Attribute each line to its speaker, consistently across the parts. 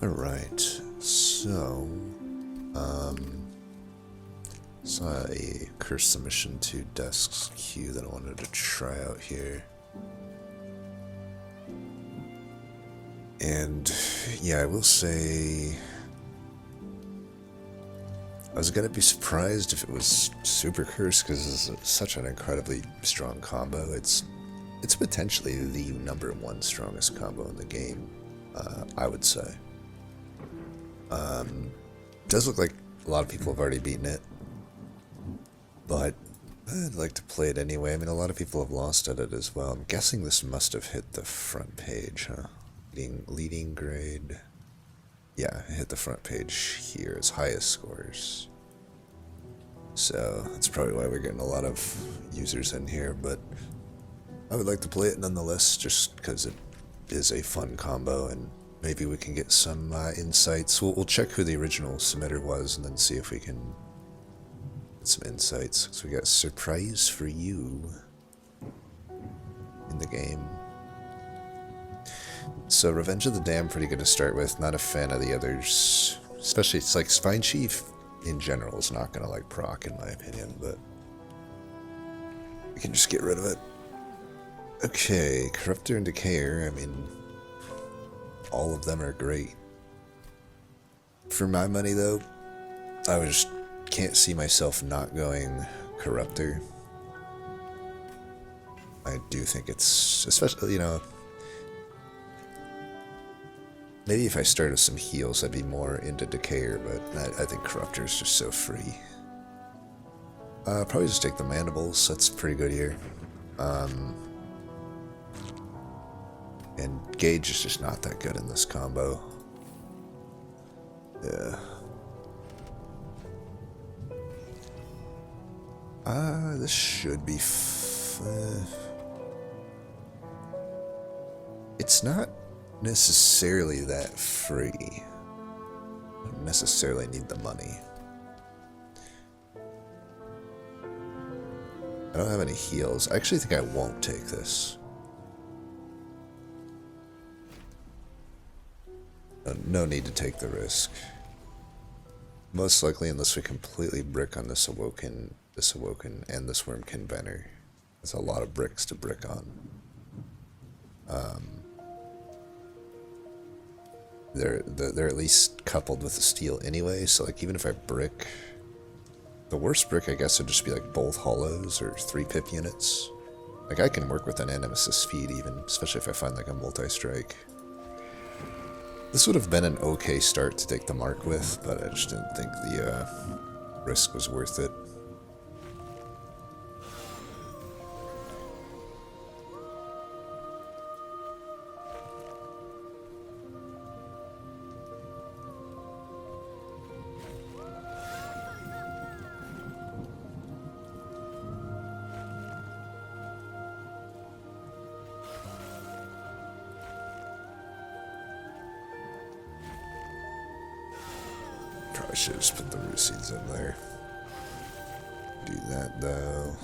Speaker 1: Alright, so, saw a curse submission to Desk's queue that I wanted to try out here. And, yeah, I will say, I was gonna be surprised if it was super curse, because it's such an incredibly strong combo. It's potentially the #1 strongest combo in the game, I would say. It does look like a lot of people have already beaten it, but I'd like to play it anyway. I mean, a lot of people have lost at it as well. I'm guessing this must have hit the front page, huh? Leading grade. Yeah, it hit the front page here, its highest scores. So that's probably why we're getting a lot of users in here, but I would like to play it nonetheless, just because it is a fun combo, and maybe we can get some insights. We'll check who the original submitter was, and then see if we can get some insights. So we got a surprise for you in the game. So Revenge of the Damned, pretty good to start with. Not a fan of the others, especially it's like Spine Chief in general is not gonna like proc in my opinion, but we can just get rid of it. Okay, Corruptor and Decayer, I mean, all of them are great. For my money though, I just can't see myself not going Corruptor. I do think it's, especially, you know, maybe if I started some heals I'd be more into Decayer, but I think Corruptor is just so free. Probably just take the Mandibles, that's pretty good here. And Gauge is just not that good in this combo. Yeah. This should be it's not necessarily that free. I don't necessarily need the money. I don't have any heals. I actually think I won't take this. No need to take the risk. Most likely, unless we completely brick on this Awoken, and this Wormkin Banner. There's a lot of bricks to brick on. They're at least coupled with the steel anyway, so like even if I brick, the worst brick I guess would just be like both hollows or 3 pip units. Like I can work with an Nemesis feed even, especially if I find like a multi-strike. This would have been an okay start to take the mark with, but I just didn't think the risk was worth it. Probably should have just put the root seeds in there. Do that though.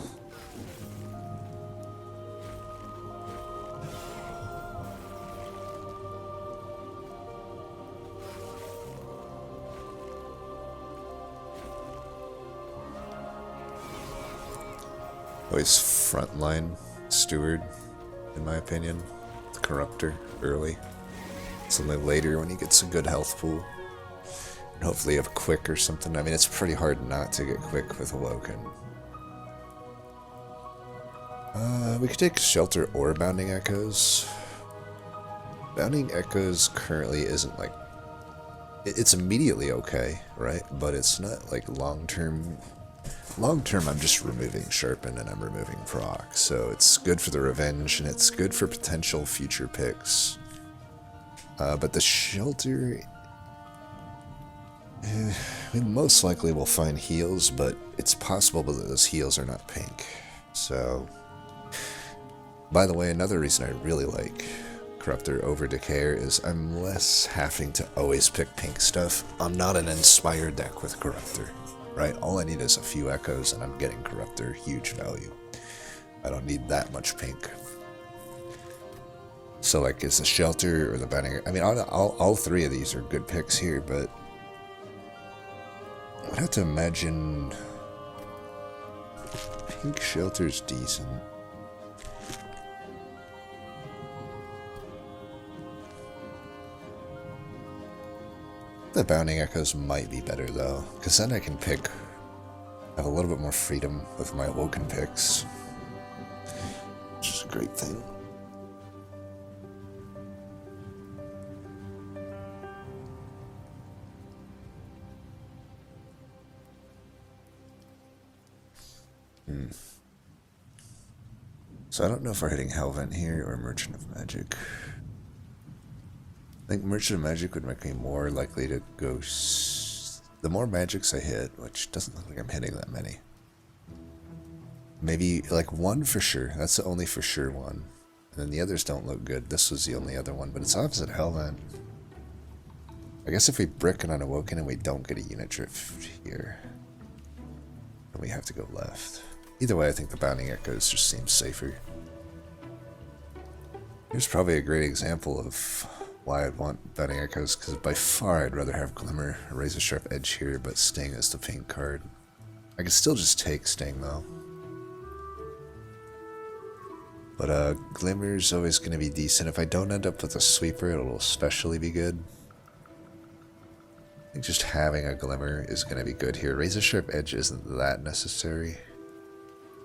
Speaker 1: Always frontline steward, in my opinion. The Corruptor early. Something later when he gets a good health pool. Hopefully you have quick or something. I mean, it's pretty hard not to get quick with Awoken. We could take Shelter or Bounding Echoes. Bounding Echoes currently isn't like... It's immediately okay, right? But it's not like long-term... Long-term, I'm just removing Sharpen and I'm removing Proc. So it's good for the Revenge and it's good for potential future picks. But the Shelter... we most likely will find heals, but it's possible that those heals are not pink. So, by the way, another reason I really like Corruptor over Decayer is I'm less having to always pick pink stuff. I'm not an Inspired deck with Corruptor, right? All I need is a few Echoes and I'm getting Corruptor, huge value. I don't need that much pink. So like, is the Shelter or the Bounding? I mean, all three of these are good picks here, but I would have to imagine Pink Shelter's decent. The Bounding Echoes might be better though, because then I can pick, have a little bit more freedom with my Awoken picks, which is a great thing. So I don't know if we're hitting Hellvent here or Merchant of Magic. I think Merchant of Magic would make me more likely to go... The more magics I hit, which doesn't look like I'm hitting that many. Maybe like one for sure. That's the only for sure one. And then the others don't look good. This was the only other one, but it's opposite Hellvent. I guess if we brick it on Awoken and we don't get a unit drift here, then we have to go left. Either way, I think the Bounding Echoes just seems safer. Here's probably a great example of why I'd want Bounding Echoes, because by far I'd rather have Glimmer or Razor Sharp Edge here, but Sting is the pink card. I could still just take Sting though. But Glimmer's always going to be decent. If I don't end up with a Sweeper, it'll especially be good. I think just having a Glimmer is going to be good here. Razor Sharp Edge isn't that necessary,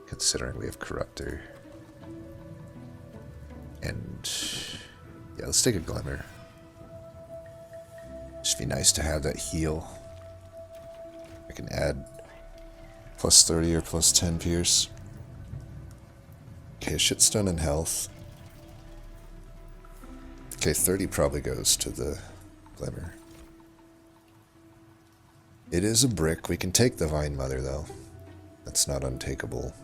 Speaker 1: considering we have Corruptor. And yeah, let's take a Glimmer. Just be nice to have that heal. I can add plus 30 or plus 10 Pierce. Okay, Shitstone and health. Okay, 30 probably goes to the Glimmer. It is a brick. We can take the Vine Mother though. That's not untakeable.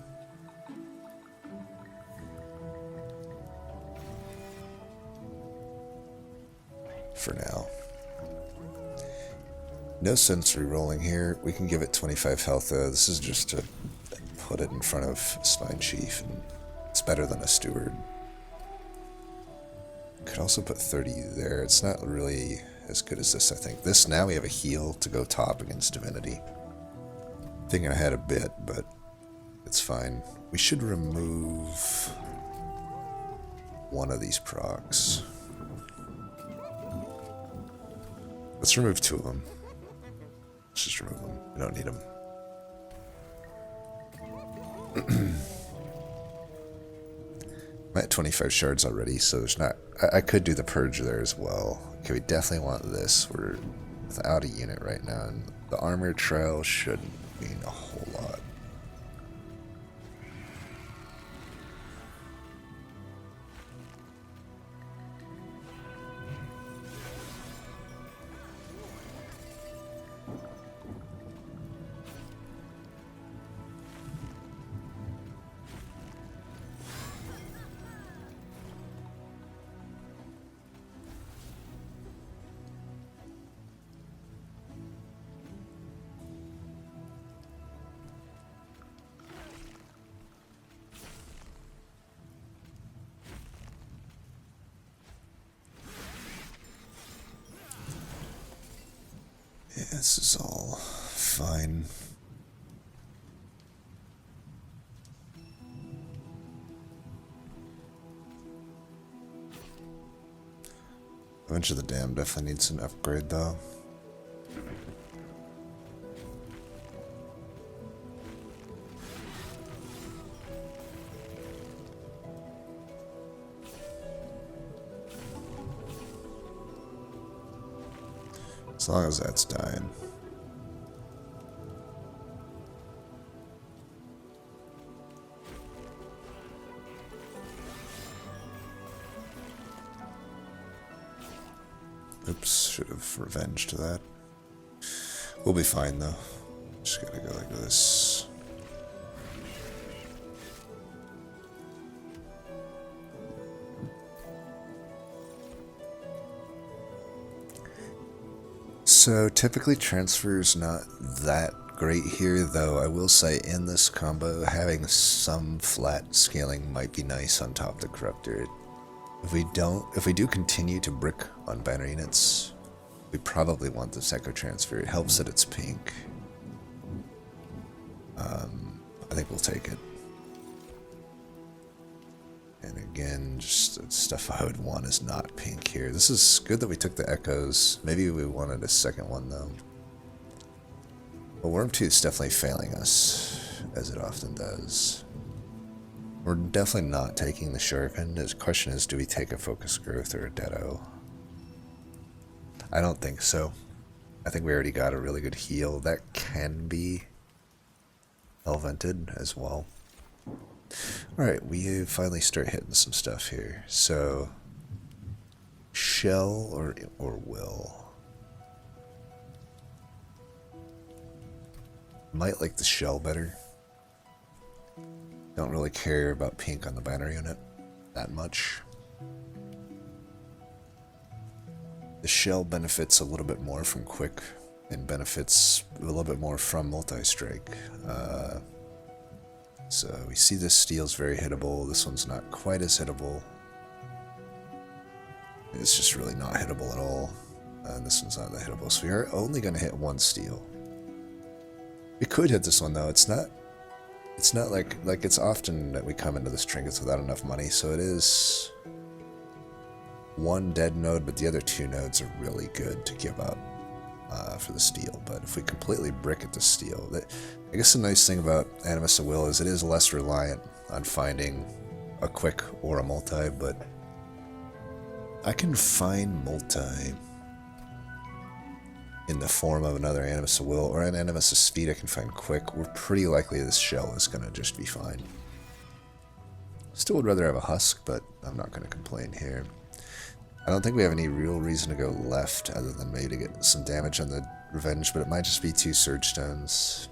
Speaker 1: For now. No sense re-rolling here. We can give it 25 health though. This is just to put it in front of Spine Chief, and it's better than a Steward. Could also put 30 there. It's not really as good as this, I think. This, now we have a heal to go top against Divinity. Thinking ahead a bit, but it's fine. We should remove one of these procs. Let's remove two of them. Let's just remove them. We don't need them. I'm at 25 shards already, so there's not... I could do the purge there as well. Okay, we definitely want this. We're without a unit right now, and the armor trail shouldn't mean a whole lot. Yeah, this is all fine. Revenge of the Damned definitely needs an upgrade though. As long as that's dying. Oops, should have revenged that. We'll be fine though. Just gotta go like this. So typically transfer's not that great here, though I will say in this combo having some flat scaling might be nice on top of the Corruptor. If we do continue to brick on banner units, we probably want this Echo Transfer. It helps that it's pink. I think we'll take it. And again, just the stuff I would want is not pink here. This is good that we took the Echoes. Maybe we wanted a second one though. But Worm Tooth's definitely failing us, as it often does. We're definitely not taking the Shuriken. The question is, do we take a Focus Growth or a Deado? I don't think so. I think we already got a really good heal. That can be Elvented as well. Alright, we finally start hitting some stuff here. So, Shell or Will? Might like the Shell better. Don't really care about pink on the banner unit that much. The Shell benefits a little bit more from quick and benefits a little bit more from multi-strike. So we see this steel's very hittable. This one's not quite as hittable. It's just really not hittable at all. And this one's not that hittable. So we are only going to hit one steel. We could hit this one though. It's not like it's often that we come into this trinkets without enough money. So it is one dead node, but the other two nodes are really good to give up for the steel. But if we completely brick at the steel, I guess the nice thing about Animus of Will is it is less reliant on finding a quick or a multi, but I can find multi in the form of another Animus of Will or an Animus of Speed. I can find quick. We're pretty likely this shell is going to just be fine. Still would rather have a husk, but I'm not going to complain here. I don't think we have any real reason to go left other than maybe to get some damage on the Revenge, but it might just be 2 Surge Stones.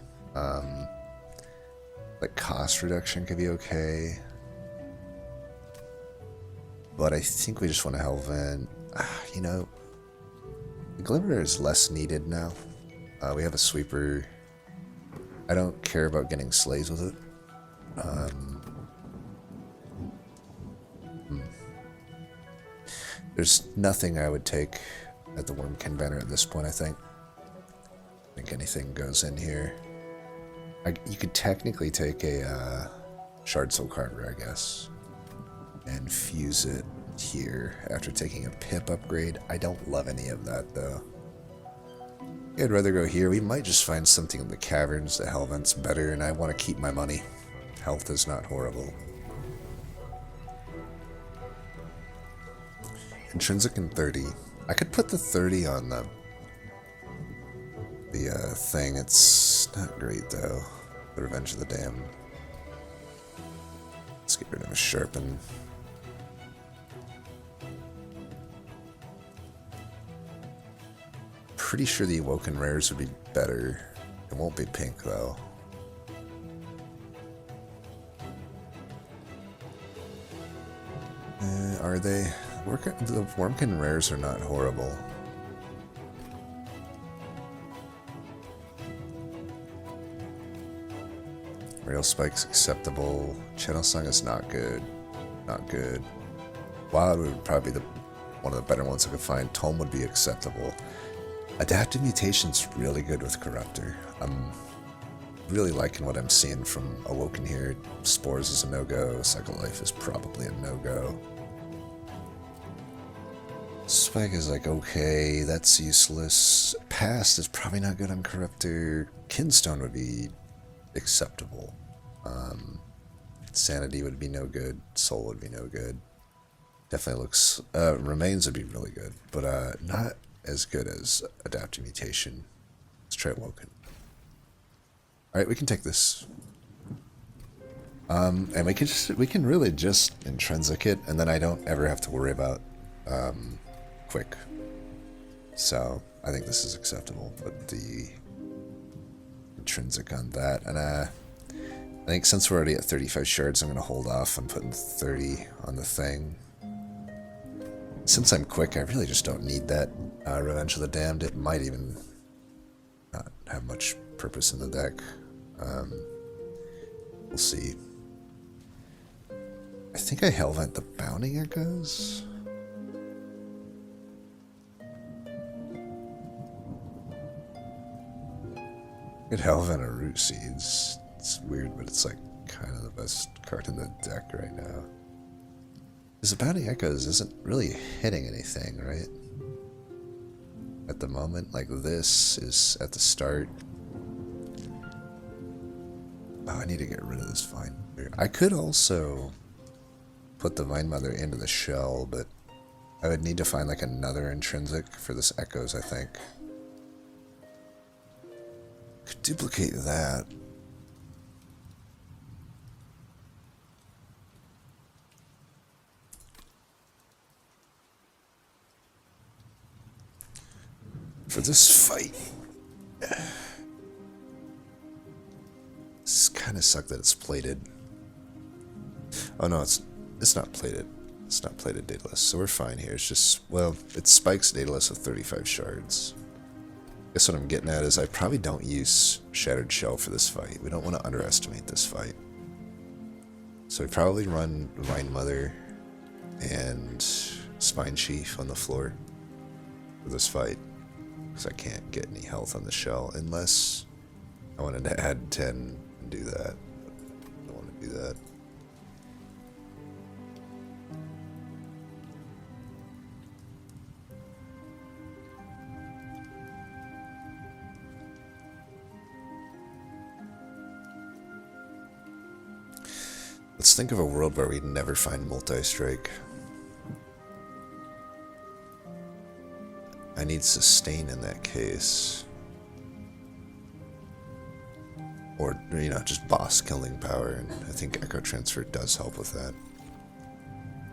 Speaker 1: Like cost reduction could be okay. But I think we just want to Hellvent. You know, the Glimmer is less needed now. We have a Sweeper. I don't care about getting Slays with it. There's nothing I would take at the Wormkin banner at this point, I think. I think anything goes in here. You could technically take a Shard Soul Carver, I guess, and fuse it here after taking a pip upgrade. I don't love any of that, though. I'd rather go here. We might just find something in the caverns that Hellvent's better, and I want to keep my money. Health is not horrible. Intrinsic and 30. I could put the 30 on the thing. It's not great though. The Revenge of the Damned. Let's get rid of a Sharpen. Pretty sure the Awoken Rares would be better. It won't be pink though. Are they? The Wormkin Rares are not horrible. Rail Spike's acceptable. Channel Song is not good. Not good. Wild would probably be one of the better ones I could find. Tome would be acceptable. Adaptive Mutation's really good with Corruptor. I'm really liking what I'm seeing from Awoken here. Spores is a no-go. Cycle Life is probably a no-go. Spike is like, okay, that's useless. Past is probably not good on Corruptor. Kinstone would be acceptable. Sanity would be no good. Soul would be no good. Definitely looks... Remains would be really good, but not as good as Adaptive Mutation. Let's try Woken. Alright, we can take this. And we can really just Intrinsic it, and then I don't ever have to worry about quick. So I think this is acceptable. Put the Intrinsic on that, and I think since we're already at 35 shards, I'm gonna hold off on putting 30 on the thing. Since I'm quick, I really just don't need that Revenge of the Damned. It might even not have much purpose in the deck. We'll see. I think I Hellvent the Bounty Echoes. It Hellvent a Root Seeds. It's weird, but it's like kind of the best card in the deck right now. Because the Bounty Echoes isn't really hitting anything, right? At the moment, like this is at the start. Oh, I need to get rid of this Vine Mother. I could also put the Vine Mother into the shell, but I would need to find like another intrinsic for this Echoes, I think. Could duplicate that. For this fight. This kind of sucks that it's plated. Oh no, it's not plated. It's not plated Daedalus, so we're fine here. It's just, well, it spikes Daedalus with 35 shards. I guess what I'm getting at is I probably don't use Shattered Shell for this fight. We don't want to underestimate this fight. So we probably run Vine Mother and Spine Chief on the floor for this fight. Because I can't get any health on the shell unless I wanted to add 10 and do that. I don't want to do that. Let's think of a world where we never find multi-strike. I need sustain in that case. Or, you know, just boss killing power, and I think Echo Transfer does help with that.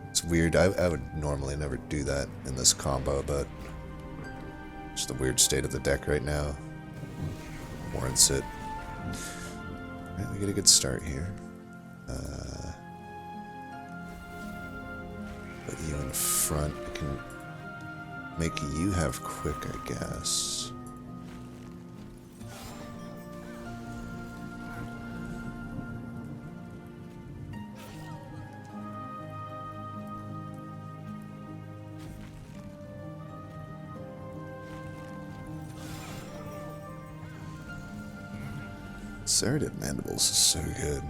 Speaker 1: It's weird, I would normally never do that in this combo, but just the weird state of the deck right now warrants it. Alright, we get a good start here. Put you in front, I can make you have quick, I guess. Serrated Mandibles is so good.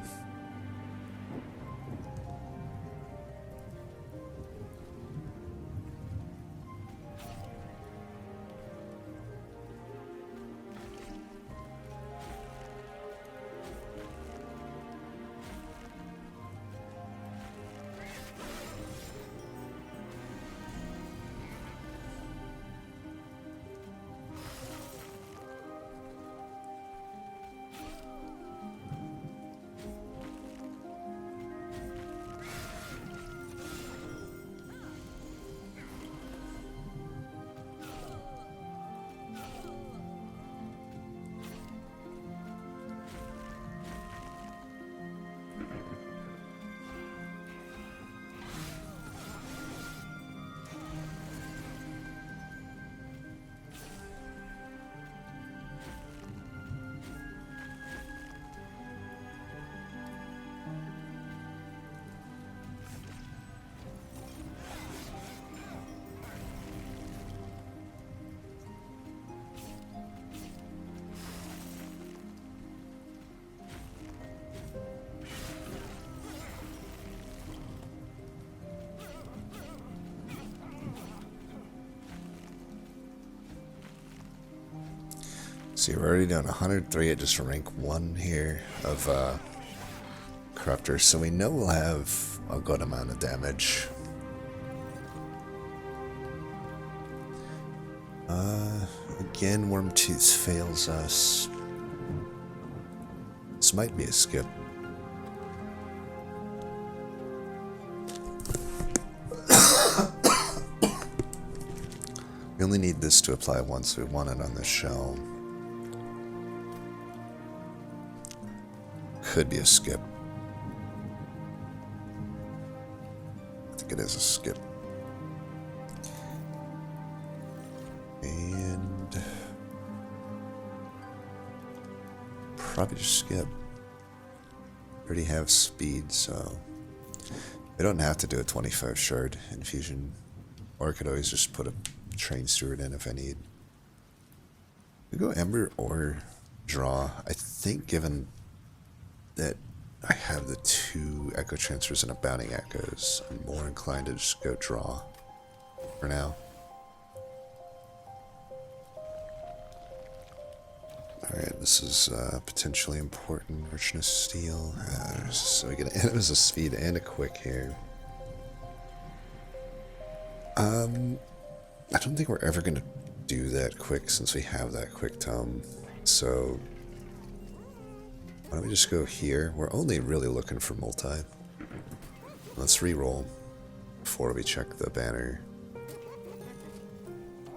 Speaker 1: See, we're already down 103 at just rank 1 here of Corruptor, so we know we'll have a good amount of damage. Again, Wormtooth fails us. This might be a skip. We only need this to apply once, we want it on the shell. Could be a skip. I think it is a skip. And probably just skip. Already have speed, so We don't have to do a 25 shard infusion, or I could always just put a train steward in if I need. We go Ember or draw. I think given that I have the 2 echo transfers and a bounding echoes, I'm more inclined to just go draw for now. Alright, this is potentially important. Merchant of Steel. So we get an a speed and a quick here. I don't think we're ever going to do that quick since we have that quick tome. So why don't we just go here? We're only really looking for multi. Let's re-roll before we check the banner.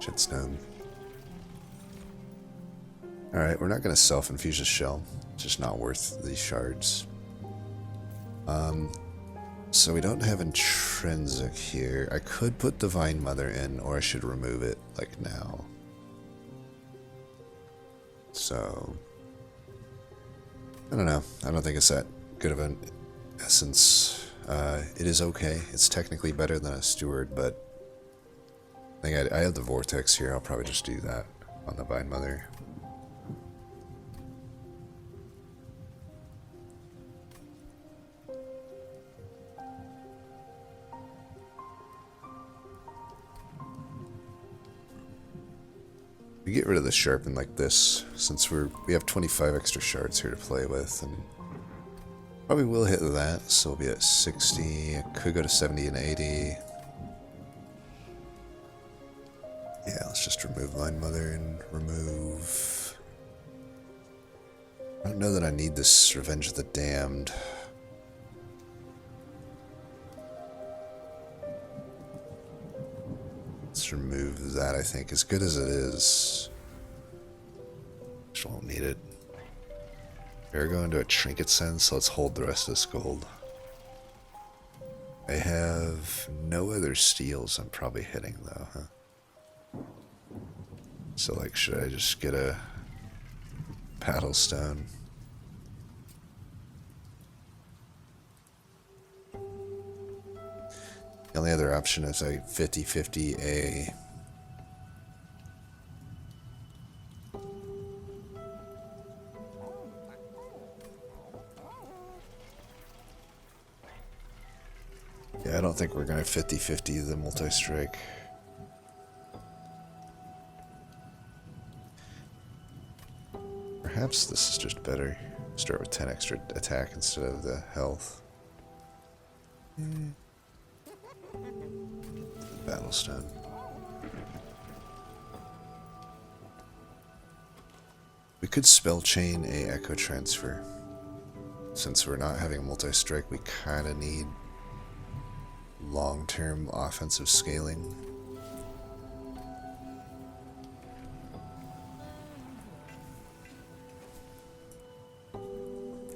Speaker 1: Shit's done. Alright, we're not going to self-infuse a shell. It's just not worth these shards. So we don't have intrinsic here. I could put Divine Mother in, or I should remove it, like now. So I don't know. I don't think it's that good of an essence. It is okay. It's technically better than a steward, but I think I have the Vortex here. I'll probably just do that on the Divine Mother. We get rid of the sharpen like this, since we have 25 extra shards here to play with, and probably will hit that, so we'll be at 60, could go to 70 and 80. Yeah, let's just remove Divine Mother and remove... I don't know that I need this Revenge of the Damned. Let's remove that, I think. As good as it is, just won't need it. We're going to a trinket sense, so let's hold the rest of this gold. I have no other steals I'm probably hitting, though, huh? So, like, should I just get a paddle stone? The only other option is a 50-50 A. Yeah, I don't think we're going to 50-50 the multi-strike. Perhaps this is just better. Start with 10 extra attack instead of the health. Battlestone. We could spell chain a echo transfer. Since we're not having a multi-strike, we kind of need long-term offensive scaling.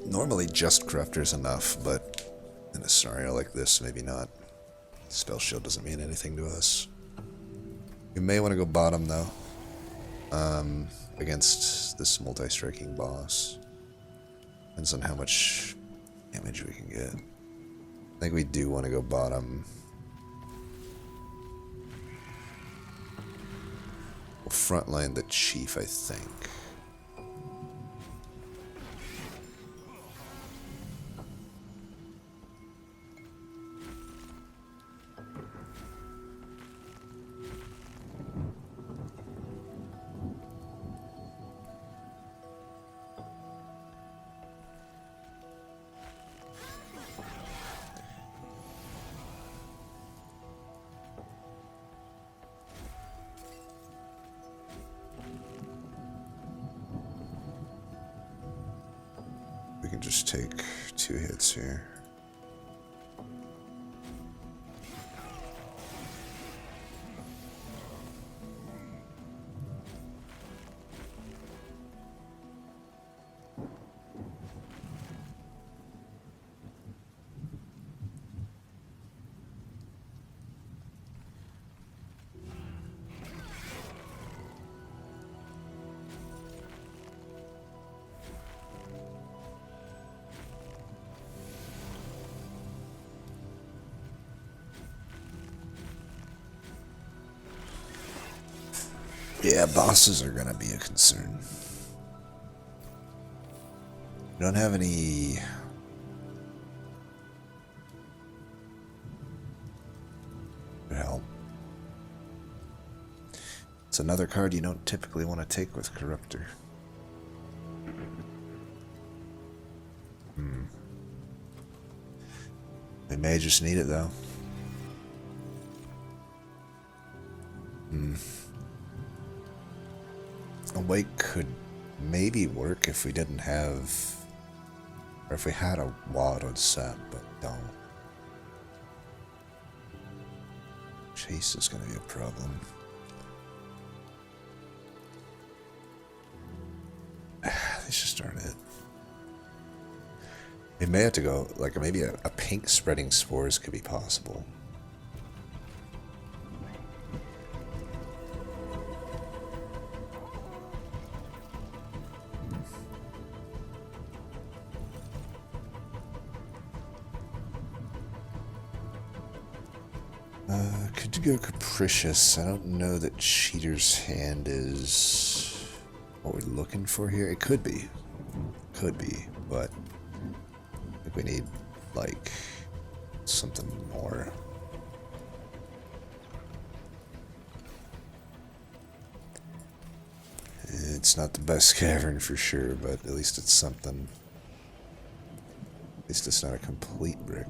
Speaker 1: Normally just Corruptor is enough, but in a scenario like this, maybe not. Spell shield doesn't mean anything to us. We may want to go bottom though, against this multi-striking boss. Depends on how much damage we can get. I think we do want to go bottom. We'll frontline the chief, I think. We can just take 2 hits here. Yeah, bosses are gonna be a concern. We don't have any... help. It's another card you don't typically want to take with Corruptor. We may just need it though. Awake could maybe work if we didn't have... or if we had a wadded set, but don't. Chase is gonna be a problem. These just aren't it. We may have to go, like, maybe a pink spreading spores could be possible. Could you go Capricious? I don't know that Cheater's Hand is what we're looking for here. It could be. Could be, but I think we need, like, something more. It's not the best cavern for sure, but at least it's something. At least it's not a complete brick.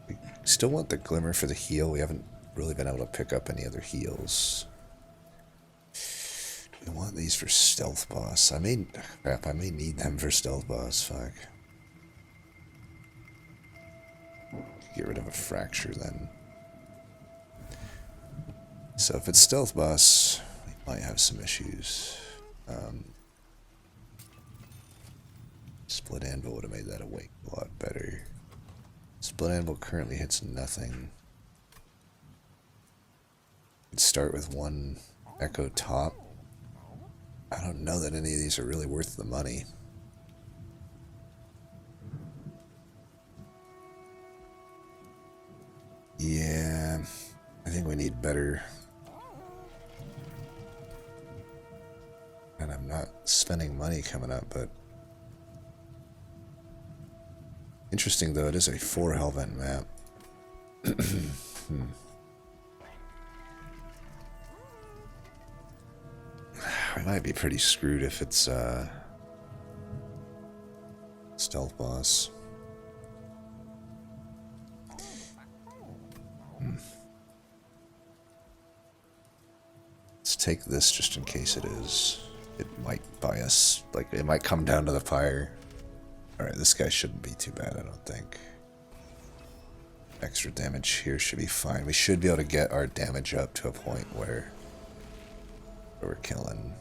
Speaker 1: We still want the Glimmer for the heal. We haven't really been able to pick up any other heals. We want these for Stealth Boss. I may need them for Stealth Boss. Fuck. Get rid of a Fracture then. So if it's Stealth Boss, we might have some issues. Split Anvil would have made that awake a lot better. Split Anvil currently hits nothing. We'd start with one Echo Top. I don't know that any of these are really worth the money. Yeah, I think we need better. And I'm not spending money coming up, but... Interesting though, it is a 4 Hellvent map. We might be pretty screwed if it's Stealth Boss. Let's take this just in case it is. It might buy us, like, it might come down to the fire. Alright, this guy shouldn't be too bad, I don't think. Extra damage here should be fine. We should be able to get our damage up to a point where we're killing.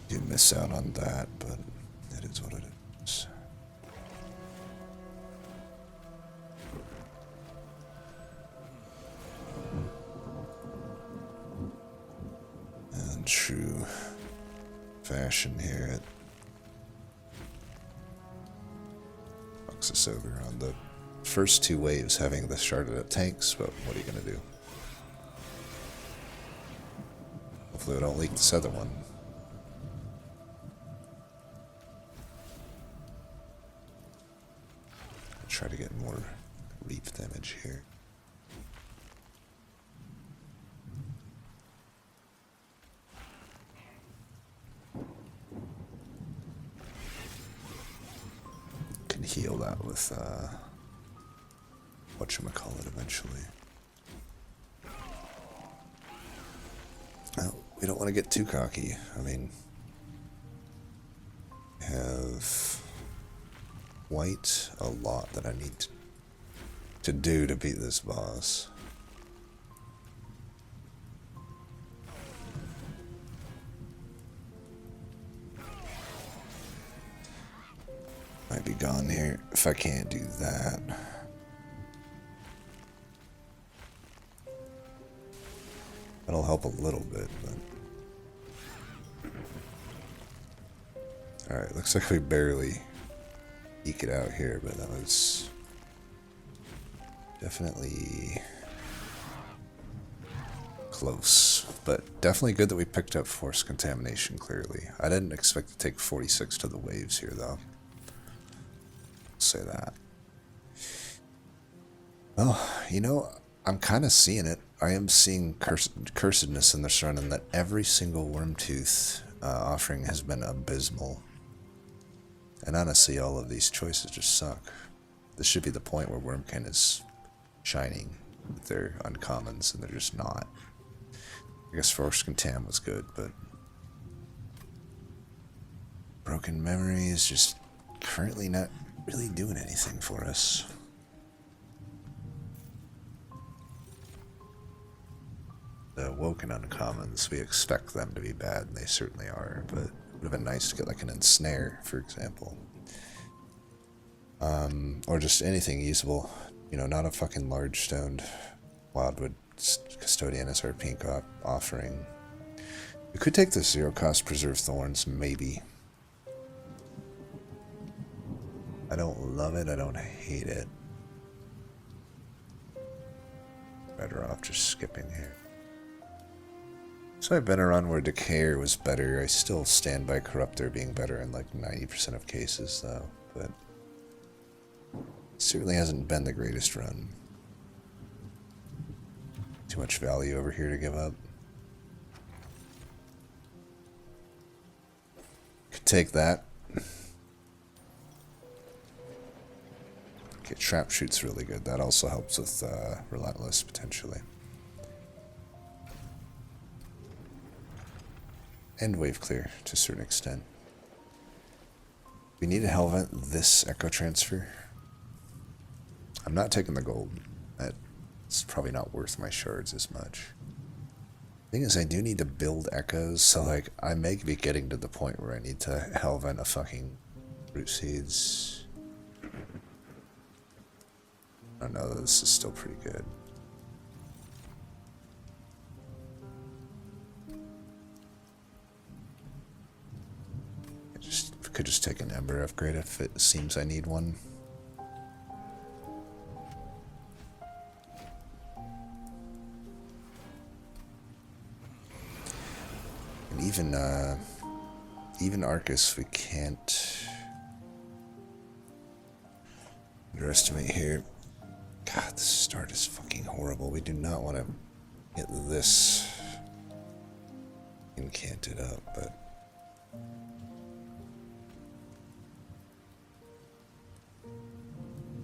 Speaker 1: Do miss out on that, but it is what it is. And true fashion here, it fucks us over on the first 2 waves having the sharded up tanks, but what are you gonna do? Hopefully we don't leak this other one. Try to get more reap damage here. Can heal that with whatchamacallit eventually. Oh, we don't want to get too cocky. I mean, have white a lot that I need to do to beat this boss. Might be gone here if I can't do that. That'll help a little bit, but Alright, looks like we barely eke it out here, but that was definitely close. But definitely good that we picked up force contamination, clearly. I didn't expect to take 46 to the waves here, though. I'll say that. Well, you know, I'm kind of seeing it. I am seeing cursedness in this run, and that every single Wormtooth offering has been abysmal. And honestly, all of these choices just suck. This should be the point where Wormkin is shining with their uncommons, and they're just not. I guess Force Contam was good, but Broken Memory is just currently not really doing anything for us. The Woken Uncommons, we expect them to be bad, and they certainly are, but it would have been nice to get like an Ensnare, for example. Or just anything usable. You know, not a fucking large stoned Wildwood Custodian as our pink offering. We could take the 0 cost Preserve Thorns, maybe. I don't love it, I don't hate it. Better off just skipping here. So I've been a run where Decay was better. I still stand by Corruptor being better in like 90% of cases, though. But it certainly hasn't been the greatest run. Too much value over here to give up. Could take that. Okay, Trap Shoot's really good. That also helps with Relentless, potentially. And Wave Clear, to a certain extent. We need to Hellvent this Echo Transfer. I'm not taking the gold. That's probably not worth my shards as much. Thing is, I do need to build Echoes, so like, I may be getting to the point where I need to Hellvent a fucking Root Seeds. I don't know, this is still pretty good. Could just take an Ember upgrade if it seems I need one. And even Arcus we can't underestimate here. God, this start is fucking horrible. We do not want to get this incanted up, but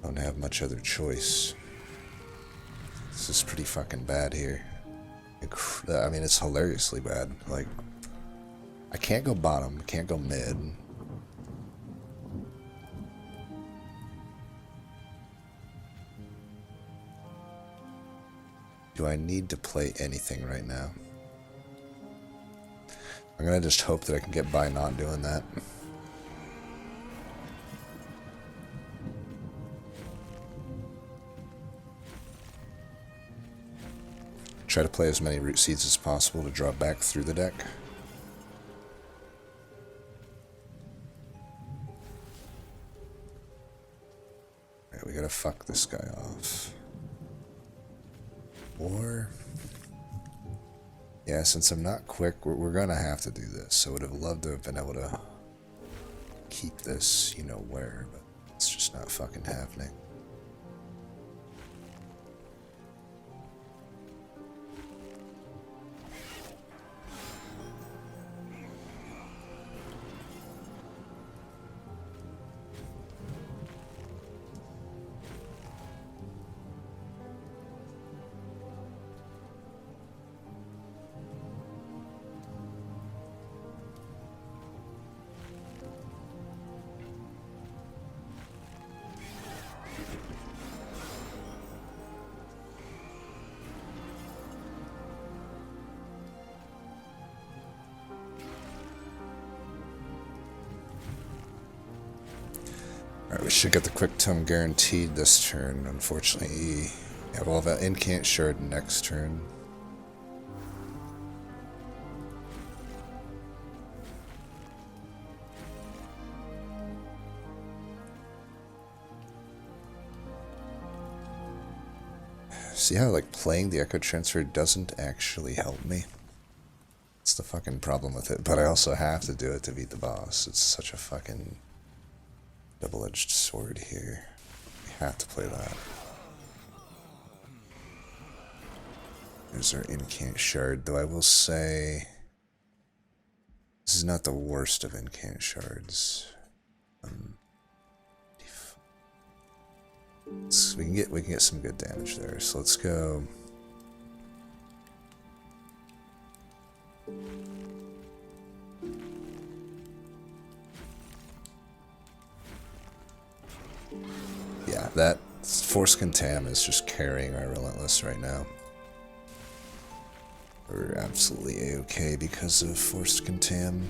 Speaker 1: don't have much other choice. This is pretty fucking bad here. I mean, it's hilariously bad. Like, I can't go bottom, can't go mid. Do I need to play anything right now? I'm gonna just hope that I can get by not doing that. Try to play as many Root Seeds as possible to draw back through the deck. Alright, we gotta fuck this guy off. Or... yeah, since I'm not quick, we're gonna have to do this. So I would have loved to have been able to keep this, you know where, but it's just not fucking happening. Alright, we should get the Quick Tome guaranteed this turn. Unfortunately, yeah, we'll have an Incant Shard next turn. See how, like, playing the Echo Transfer doesn't actually help me? It's the fucking problem with it, but I also have to do it to beat the boss. It's such a fucking double-edged sword here. We have to play that. There's our Incant Shard, though I will say this is not the worst of Incant Shards. So we can get some good damage there. So let's go. Yeah, that Force Contam is just carrying our Relentless right now. We're absolutely A-okay because of Forced Contam.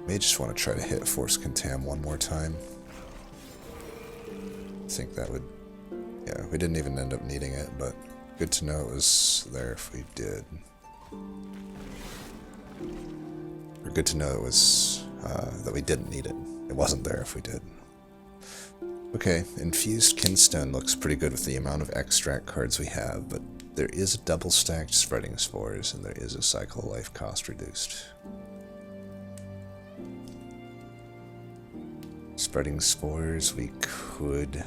Speaker 1: May just want to try to hit Force Contam one more time. I think that would... Yeah, we didn't even end up needing it, but good to know it was there if we did. Or good to know it was... that we didn't need it. It wasn't there if we did. Okay, Infused Kinstone looks pretty good with the amount of extract cards we have, but there is a double-stacked Spreading Spores, and there is a Cycle Life cost reduced. Spreading Spores, we could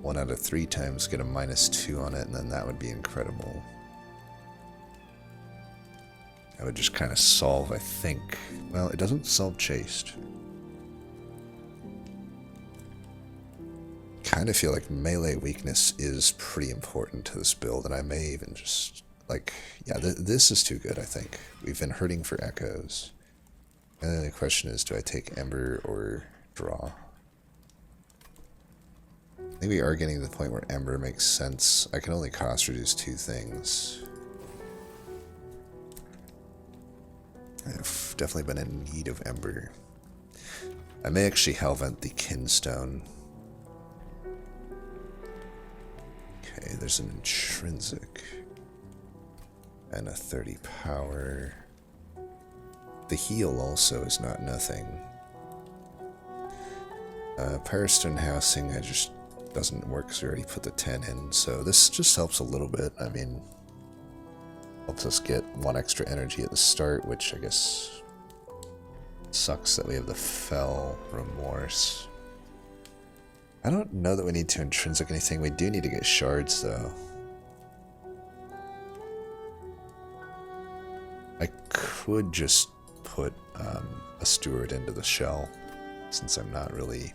Speaker 1: 1 out of 3 times get a -2 on it, and then that would be incredible. That would just kind of solve, I think. Well, it doesn't solve Chased. Kind of feel like melee weakness is pretty important to this build, and I may even just, like, yeah, this is too good, I think. We've been hurting for Echoes. And then the question is, do I take Ember or draw? I think we are getting to the point where Ember makes sense. I can only cost reduce 2 things. I've definitely been in need of Ember. I may actually Hellvent the Kinstone. Okay, there's an Intrinsic. And a 30 power. The heal also is not nothing. Pyrostone Housing, I just doesn't work because we already put the 10 in, so this just helps a little bit. I mean, helps us get 1 extra energy at the start, which I guess sucks that we have the Fell Remorse. I don't know that we need to Intrinsic anything. We do need to get shards, though. I could just put a Steward into the shell, since I'm not really...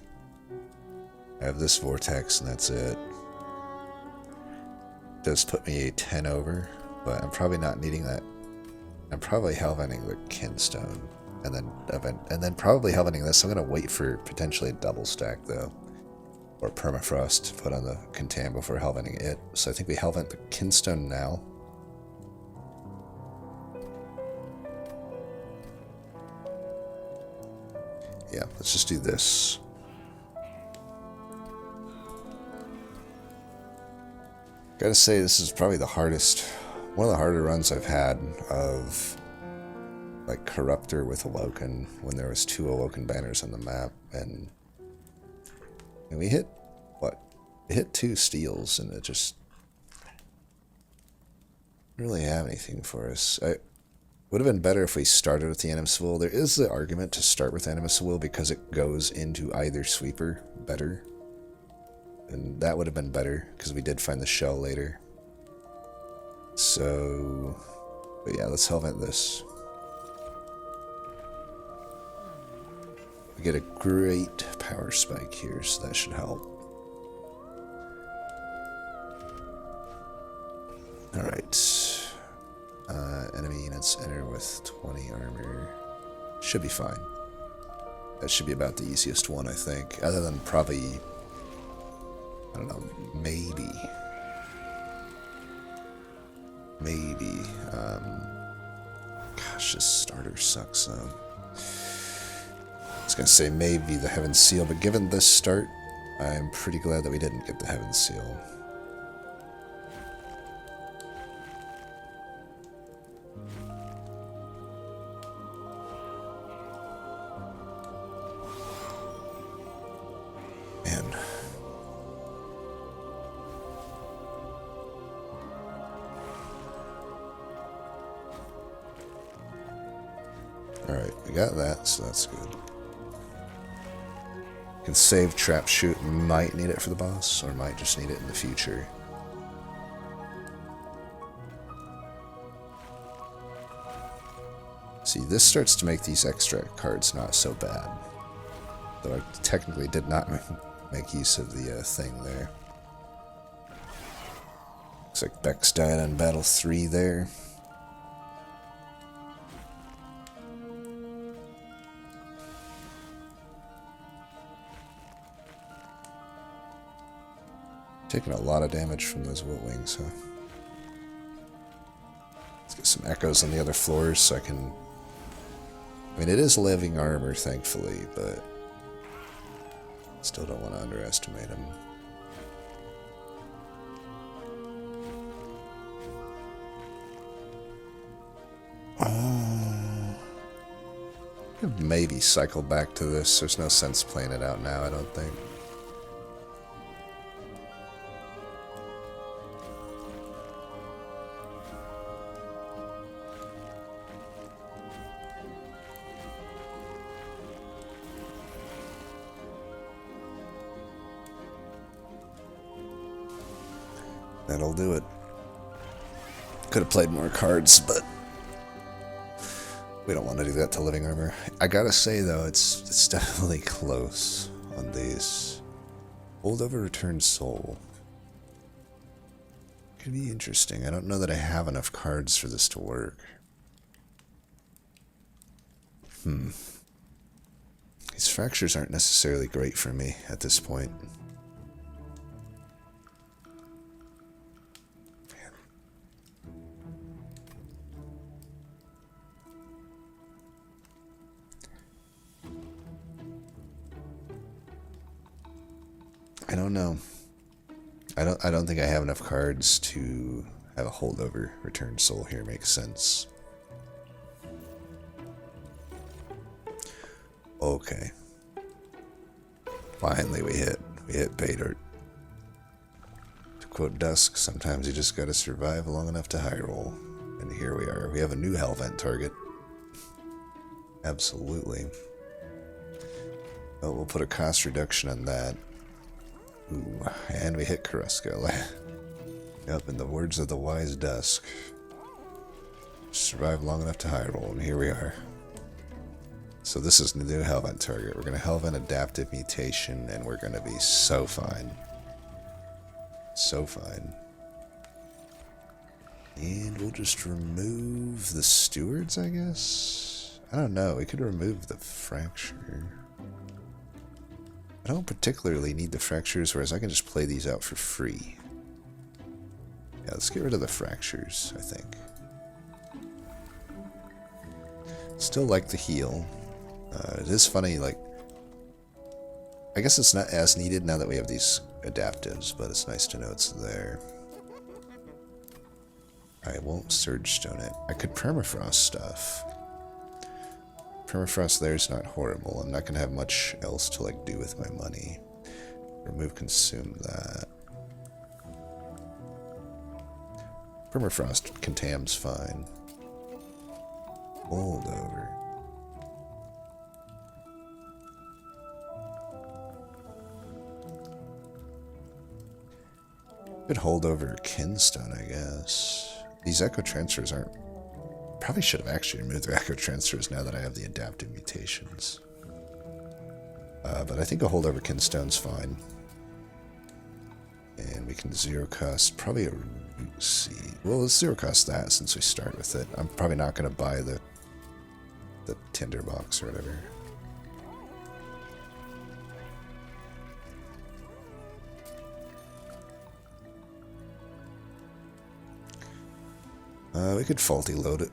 Speaker 1: I have this Vortex, and that's it. It does put me a 10 over, but I'm probably not needing that. I'm probably Hellventing the Kinstone, and then probably Hellventing this. I'm gonna wait for potentially a double stack though, or Permafrost to put on the Contam before Hellventing it. So I think we Hellvent the Kinstone now. Yeah, let's just do this. Gotta say, this is probably the hardest, one of the harder runs I've had of, like, Corruptor with Awoken, when there was 2 Awoken banners on the map, and we hit, what? We hit 2 steals, and it just didn't really have anything for us. It would have been better if we started with the Animus Will. There is the argument to start with Animus Will because it goes into either sweeper better. And that would have been better, because we did find the shell later. So, but yeah, let's Hellvent this. We get a great power spike here, so that should help. Alright. Enemy units enter with 20 armor. Should be fine. That should be about the easiest one, I think. Other than probably... I don't know, maybe. Gosh, this starter sucks, though. I was gonna say maybe the Heaven Seal, but given this start, I'm pretty glad that we didn't get the Heaven Seal. Man. Alright, we got that, so that's good. Can save trap shoot, might need it for the boss, or might just need it in the future. See, this starts to make these extract cards not so bad. Though I technically did not make use of the thing there. Looks like Beck's died on battle 3 there. Taking a lot of damage from those Wilt Wings, huh? Let's get some echoes on the other floors so I can... I mean, it is living armor, thankfully, but... Still don't want to underestimate him. Could maybe cycle back to this. There's no sense playing it out now, I don't think. That'll do it. Could have played more cards, but we don't want to do that to living armor. I gotta say though, it's definitely close on these. Holdover Returned Soul. Could be interesting. I don't know that I have enough cards for this to work. These fractures aren't necessarily great for me at this point. I don't know. I don't think I have enough cards to have a holdover Returned Soul here. Makes sense. Okay. Finally we hit pay dirt. To quote Dusk, sometimes you just gotta survive long enough to high roll. And here we are. We have a new Hellvent target. Absolutely. Oh, we'll put a cost reduction on that. Ooh, and we hit Karuska. Yep, in the words of the wise Dusk. Survive long enough to high roll, and here we are. So this is the new Hellvent target. We're going to Hellvent Adaptive Mutation, and we're going to be so fine. So fine. And we'll just remove the stewards, I guess? I don't know. We could remove the fracture. I don't particularly need the fractures, whereas I can just play these out for free. Yeah, let's get rid of the fractures, I think. Still like the heal. It is funny, like... I guess it's not as needed now that we have these adaptives, but it's nice to know it's there. I won't Surge Stone it. I could Permafrost stuff. Permafrost there is not horrible. I'm not going to have much else to like do with my money. Remove Consume that. Permafrost Contam's fine. Hold over. Could hold over Kinstone, I guess. These Echo Transfers aren't... Probably should have actually removed the Echo Transfers now that I have the Adaptive Mutations. But I think a holdover Kinstone's fine. And we can zero cost probably a root seed. Well, let's zero cost that since we start with it. I'm probably not going to buy the Tinderbox or whatever. We could faulty load it.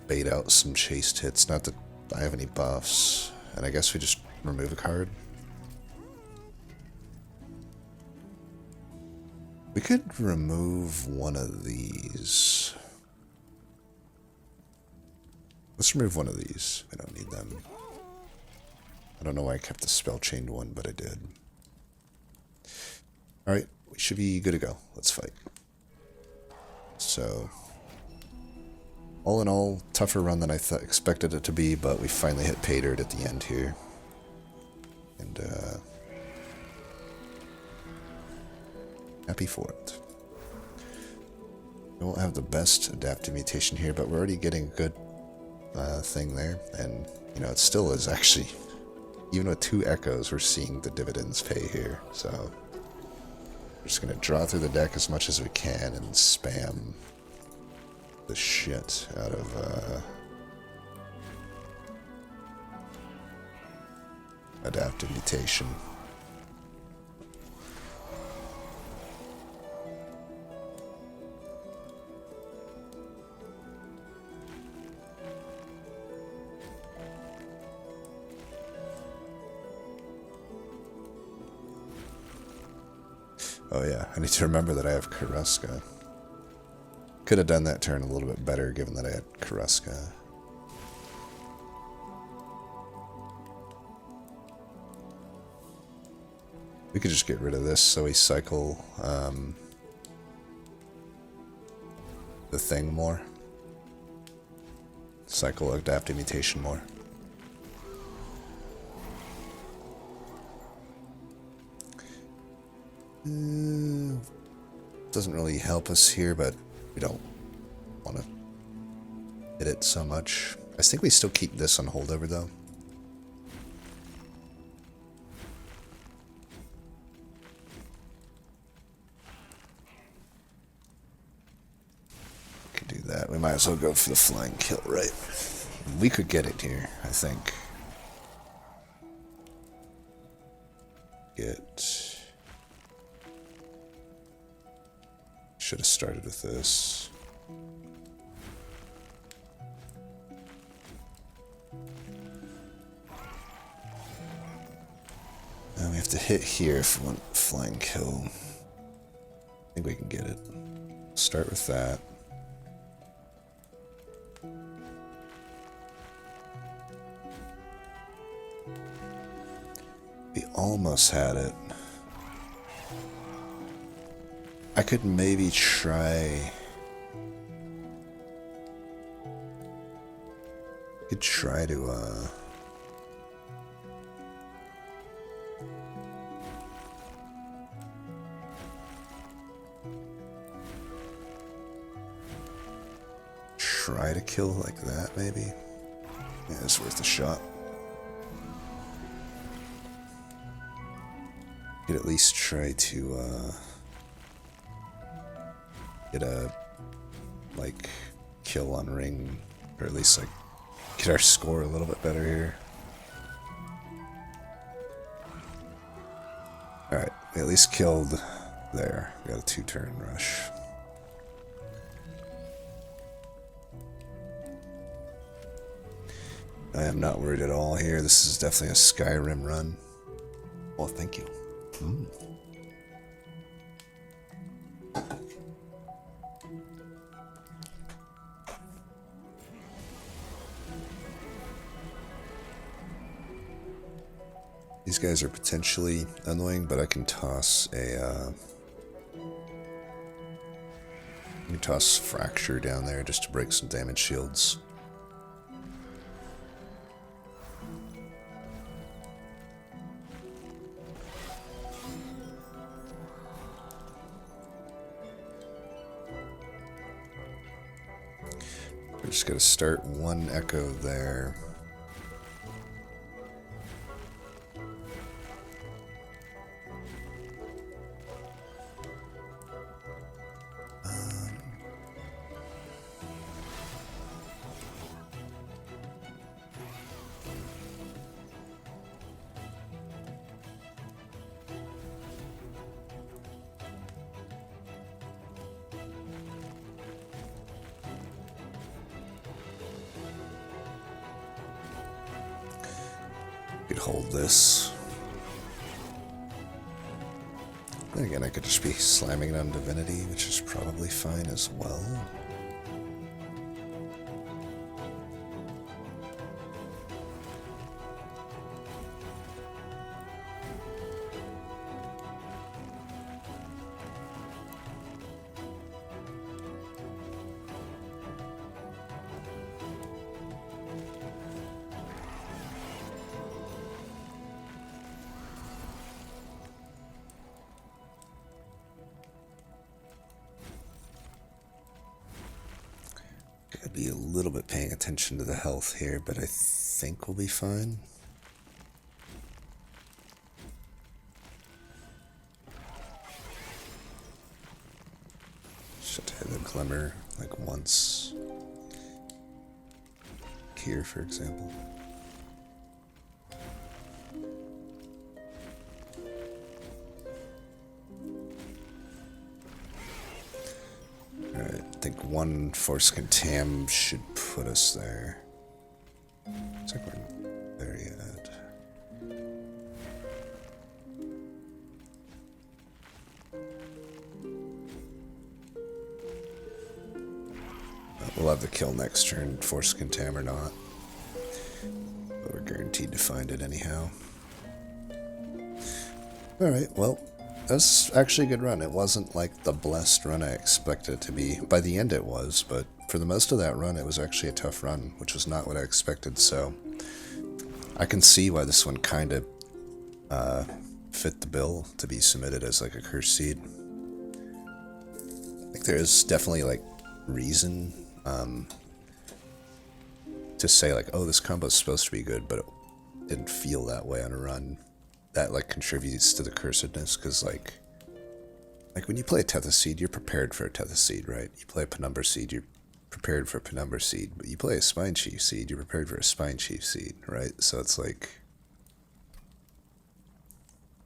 Speaker 1: Bait out some chased hits. Not that I have any buffs. And I guess we just remove a card. We could remove one of these. Let's remove one of these. I don't need them. I don't know why I kept the spell chained one, but I did. Alright, we should be good to go. Let's fight. So, all in all, tougher run than I expected it to be, but we finally hit pay dirt at the end here. And, happy for it. We won't have the best adaptive mutation here, but we're already getting a good thing there. And, you know, it still is actually, even with 2 echoes, we're seeing the dividends pay here. So, we're just going to draw through the deck as much as we can and spam the shit out of adaptive mutation. Oh yeah, I need to remember that I have Karuska. Could have done that turn a little bit better given that I had Karuska. We could just get rid of this so we cycle the thing more. Cycle adaptive mutation more. Doesn't really help us here, but we don't want to hit it so much. I think we still keep this on holdover though. We could do that. We might as well go for the flying kill, right? We could get it here, I think. Should have started with this. And we have to hit here if we want flying kill. I think we can get it. Start with that. We almost had it. I could maybe try... to try to kill like that, maybe? Yeah, it's worth a shot. Could at least try to, get a, like, kill on ring, or at least, like, get our score a little bit better here. Alright, we at least killed there. We got a 2-turn rush. I am not worried at all here. This is definitely a Skyrim run. Oh, thank you. These guys are potentially annoying, but I can toss a Fracture down there just to break some damage shields. We're just gonna start 1 echo there. Could hold this. Then again, I could just be slamming it on Divinity, which is probably fine as well. Gotta be a little bit paying attention to the health here, but I think we'll be fine. Should hit the glimmer like once. Here, for example. Alright, I think one Force Contam should put us there. Looks like we're not there yet. We'll have the kill next turn, Force Contam or not. But we're guaranteed to find it anyhow. Alright, well, that's actually a good run. It wasn't like the blessed run I expected it to be. By the end it was, but for the most of that run it was actually a tough run, which was not what I expected, so I can see why this one kind of fit the bill to be submitted as like a cursed seed. I think there is definitely like reason to say like, oh, this combo is supposed to be good, but it didn't feel that way on a run. That like contributes to the cursedness, because like when you play a Tethys Seed, you're prepared for a Tethys Seed, right? You play a Penumbra Seed, you're prepared for a Penumbra Seed, but you play a Spine Chief Seed, you're prepared for a Spine Chief Seed, right? So it's like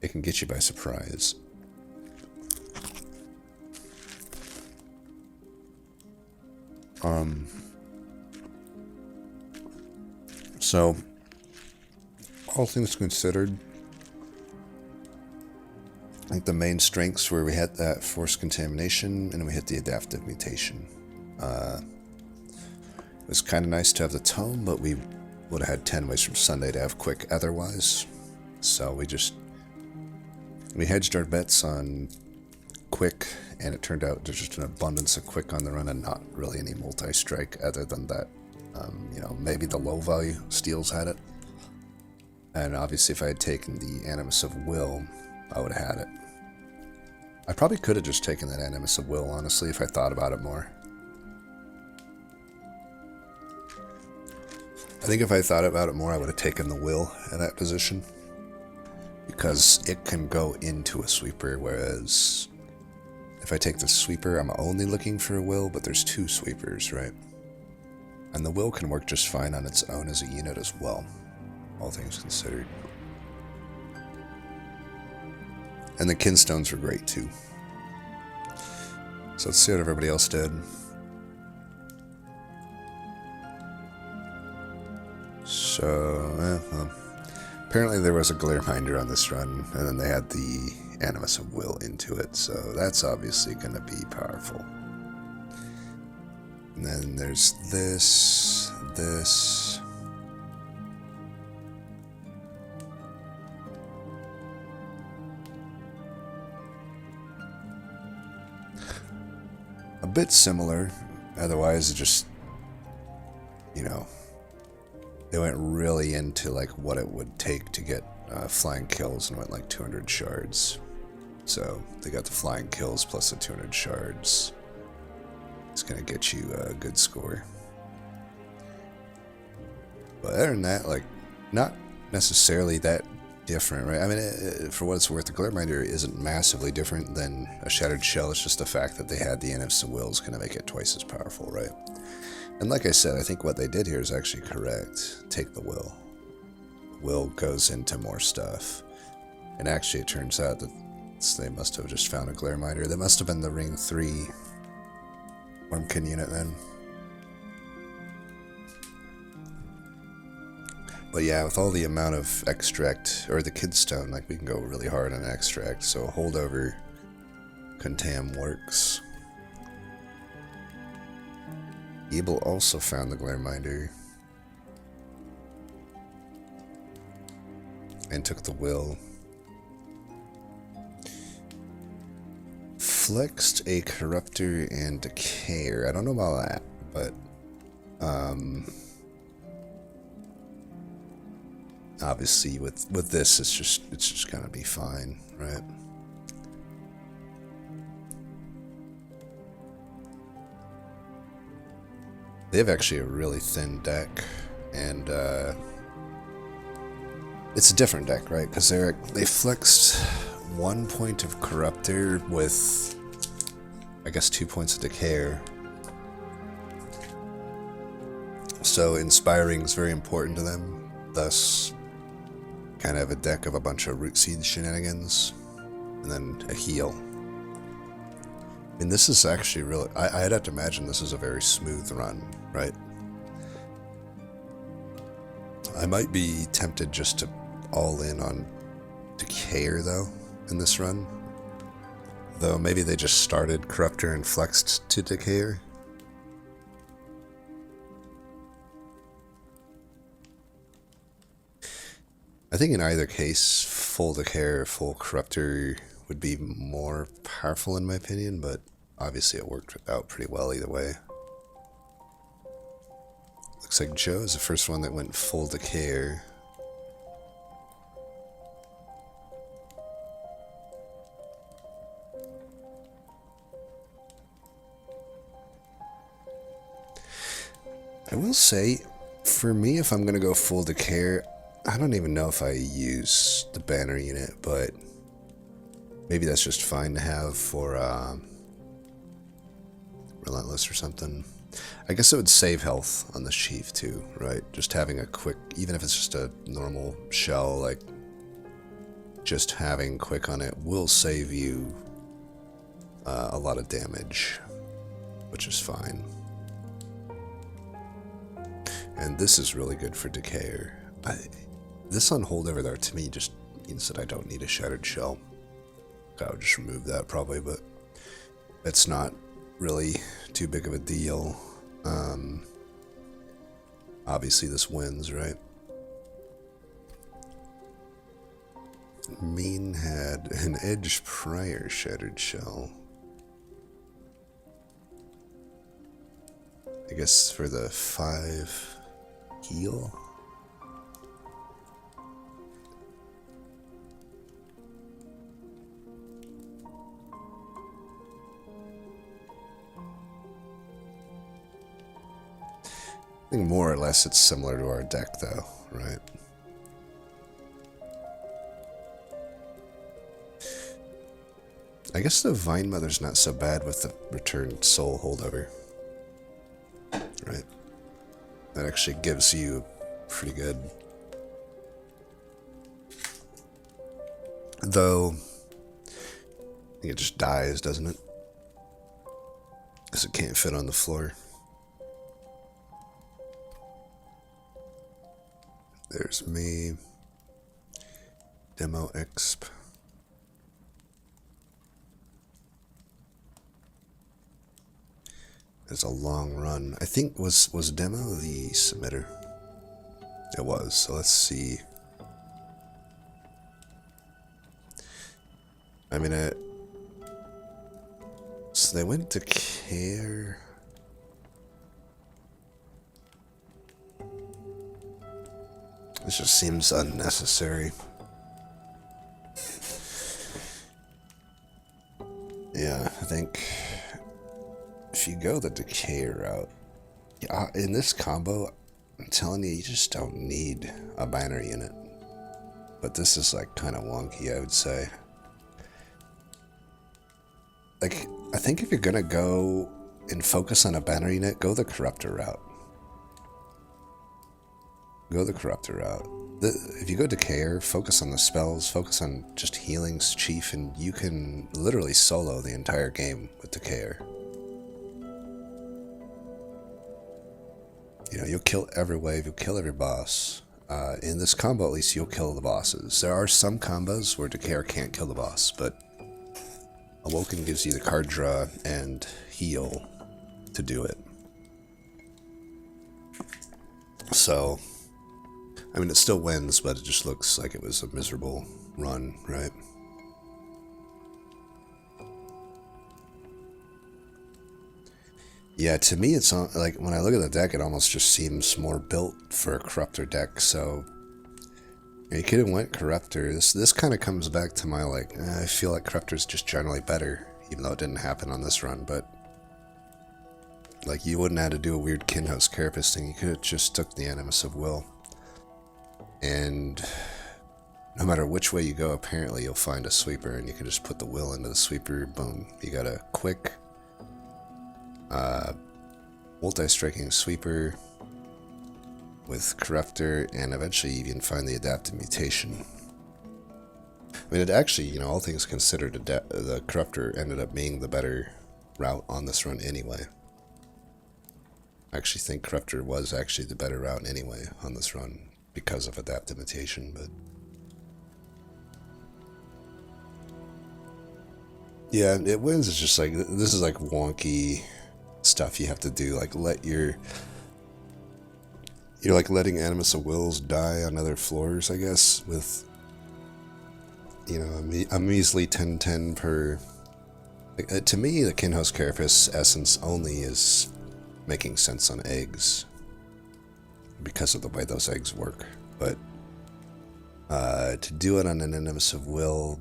Speaker 1: it can get you by surprise. So all things considered, I think the main strengths were we had that Force Contamination and we hit the Adaptive Mutation. It was kind of nice to have the Tome, but we would have had 10 ways from Sunday to have Quick otherwise. So we hedged our bets on Quick, and it turned out there's just an abundance of Quick on the run and not really any multi-strike other than that. You know, maybe the low value steals had it. And obviously if I had taken the Animus of Will, I would have had it. I probably could have just taken that Animus of Will, honestly, if I thought about it more. I think if I thought about it more, I would have taken the Will in that position. Because it can go into a sweeper, whereas if I take the sweeper, I'm only looking for a Will, but there's two sweepers, right? And the Will can work just fine on its own as a unit as well, all things considered. And the Kinstones were great too. So let's see what everybody else did. So, well, apparently there was a Glare-Minder on this run, and then they had the Animus of Will into it, so that's obviously going to be powerful. And then there's this. A bit similar, otherwise it just, you know, they went really into like what it would take to get flying kills and went like 200 shards. So they got the flying kills plus the 200 shards. It's gonna get you a good score. But other than that, like, not necessarily that different, right? I mean, for what it's worth, the Glare-Minder isn't massively different than a Shattered Shell. It's just the fact that they had the Animus of Will is gonna make it twice as powerful, right? And like I said, I think what they did here is actually correct. Take the Will. Will goes into more stuff. And actually, it turns out that they must have just found a Glare-Minder. That must have been the Ring 3 Wormkin unit then. But yeah, with all the amount of extract, or the Kidstone, like we can go really hard on extract, so holdover Contam works. Ebel also found the Glare-Minder. And took the Will. Flexed a Corruptor and Decayer. I don't know about that, but obviously with this it's just gonna be fine, right? They have actually a really thin deck, and it's a different deck, right? Because they flexed 1 point of Corruptor with, I guess, 2 points of Decay. So Inspiring is very important to them, thus kind of a deck of a bunch of Root Seed shenanigans, and then a heal. And this is actually really, I'd have to imagine this is a very smooth run, right? I might be tempted just to all in on Decayer, though, in this run. Though maybe they just started Corruptor and flexed to Decayer. I think in either case, full Decayer or full Corruptor would be more powerful in my opinion, but obviously it worked out pretty well either way. Looks like Joe is the first one that went full Decayer. I will say, for me, if I'm going to go full Decayer, I don't even know if I use the banner unit, but maybe that's just fine to have for Relentless or something. I guess it would save health on the sheath too, right? Just having a quick, even if it's just a normal shell, like just having quick on it will save you a lot of damage, which is fine. And this is really good for Decayer. This on holdover there to me just means that I don't need a Shattered Shell. I would just remove that probably, but it's not really too big of a deal. Obviously this wins, right? Mean had an Edge prior Shattered Shell. I guess for the 5 heal. I think more or less it's similar to our deck though, right? I guess the Vine Mother's not so bad with the Returned Soul holdover, right? That actually gives you pretty good. Though, I think it just dies, doesn't it? Because it can't fit on the floor. There's me. Demo exp. It's a long run. I think was demo the submitter? It was. So let's see. I mean, so they went to care. This just seems unnecessary. Yeah, I think if you go the Decay route, in this combo, I'm telling you, you just don't need a banner unit. But this is like kind of wonky, I would say. Like, I think if you're gonna go and focus on a banner unit, go the Corruptor route. Go the Corruptor route. If you go Decayer, focus on the spells, focus on just healings, Chief, and you can literally solo the entire game with Decayer. You know, you'll kill every wave, you'll kill every boss. In this combo, at least, you'll kill the bosses. There are some combos where Decayer can't kill the boss, but Awoken gives you the card draw and heal to do it. So, I mean, it still wins, but it just looks like it was a miserable run, right? Yeah, to me, it's like when I look at the deck, it almost just seems more built for a Corruptor deck. So you could have went Corruptor. This kind of comes back to my like, I feel like Corruptor is just generally better, even though it didn't happen on this run. But Like, you wouldn't have to do a weird Kinhouse Carapace thing. You could have just took the Animus of Will. And no matter which way you go, apparently you'll find a sweeper, and you can just put the will into the sweeper. Boom. You got a quick, multi-striking sweeper with Corruptor, and eventually you can find the Adaptive Mutation. I mean, it actually, you know, all things considered, the Corruptor ended up being the better route on this run anyway. I actually think Corruptor was actually the better route anyway on this run because of Adaptive Mutation, but yeah, it wins. It's just like, this is like wonky stuff you have to do, like you're like letting Animus of Wills die on other floors, I guess, with, you know, a measly 10/10 per. To me, the Kinhouse Carapace essence only is making sense on eggs because of the way those eggs work, but to do it on an Animus of Will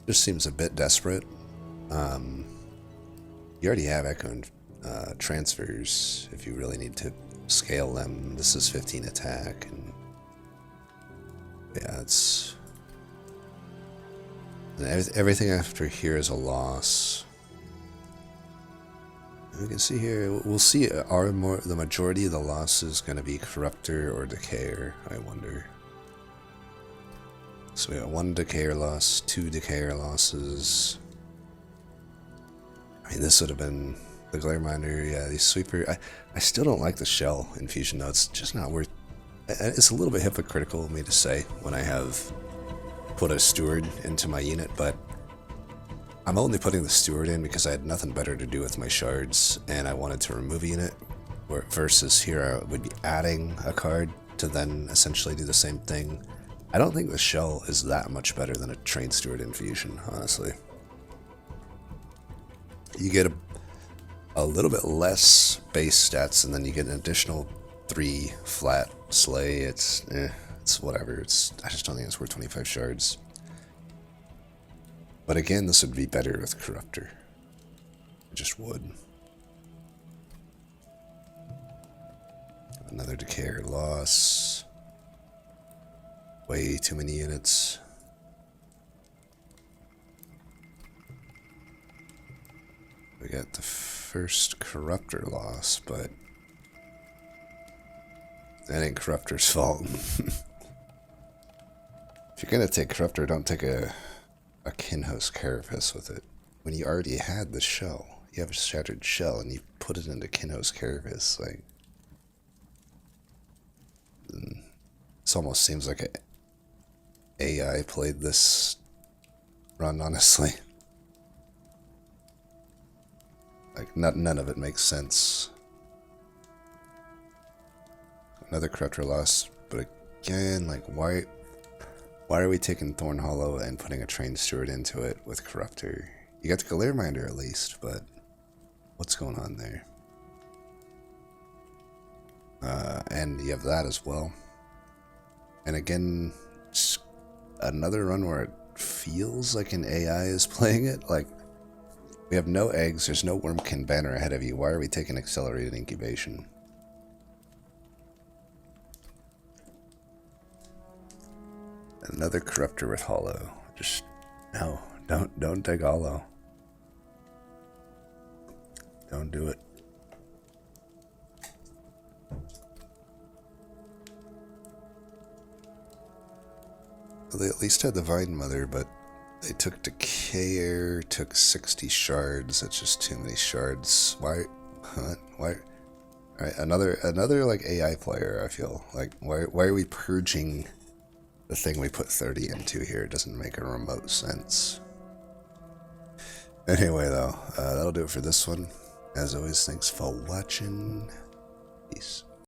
Speaker 1: just seems a bit desperate. You already have Echo and transfers if you really need to scale them. This is 15 attack, and yeah, it's everything after here is a loss. We can see here, we'll see, the majority of the losses going to be Corruptor or Decayer, I wonder. So we got 1 Decayer loss, 2 Decayer losses. I mean, this would have been the Glareminder, yeah, the Sweeper. I still don't like the Shell Infusion, though. It's just not worth. It's a little bit hypocritical of me to say when I have put a Steward into my unit, but I'm only putting the Steward in because I had nothing better to do with my shards, and I wanted to remove a unit, versus here I would be adding a card to then essentially do the same thing. I don't think the Shell is that much better than a Trained Steward Infusion, honestly. You get a little bit less base stats, and then you get an additional 3 flat slay. It's whatever. I just don't think it's worth 25 shards. But again, this would be better with Corruptor. It just would. Another Decayer loss. Way too many units. We got the first Corruptor loss, but that ain't Corruptor's fault. If you're gonna take Corruptor, don't take a Kinhouse Carapace with it. When you already had the shell, you have a Shattered Shell, and you put it into Kinhouse Carapace, like, this almost seems like a AI played this run, honestly. Like, none of it makes sense. Another Corruptor loss, but again, like, why are we taking Thorn Hollow and putting a Trained Steward into it with Corruptor? You got the Glareminder at least, but what's going on there? And you have that as well. And again, another run where it feels like an AI is playing it. Like, we have no eggs, there's no Wormkin banner ahead of you. Why are we taking Accelerated Incubation? Another Corruptor with Hollow. Just, no, don't take Hollow. Don't do it. Well, they at least had the Vine Mother, but they took Decayer, took 60 shards. That's just too many shards. Why? Huh? Why? Alright, another like AI player, I feel. Like, why are we purging the thing we put 30 into here? It doesn't make a remote sense. Anyway, though, that'll do it for this one. As always, thanks for watching. Peace.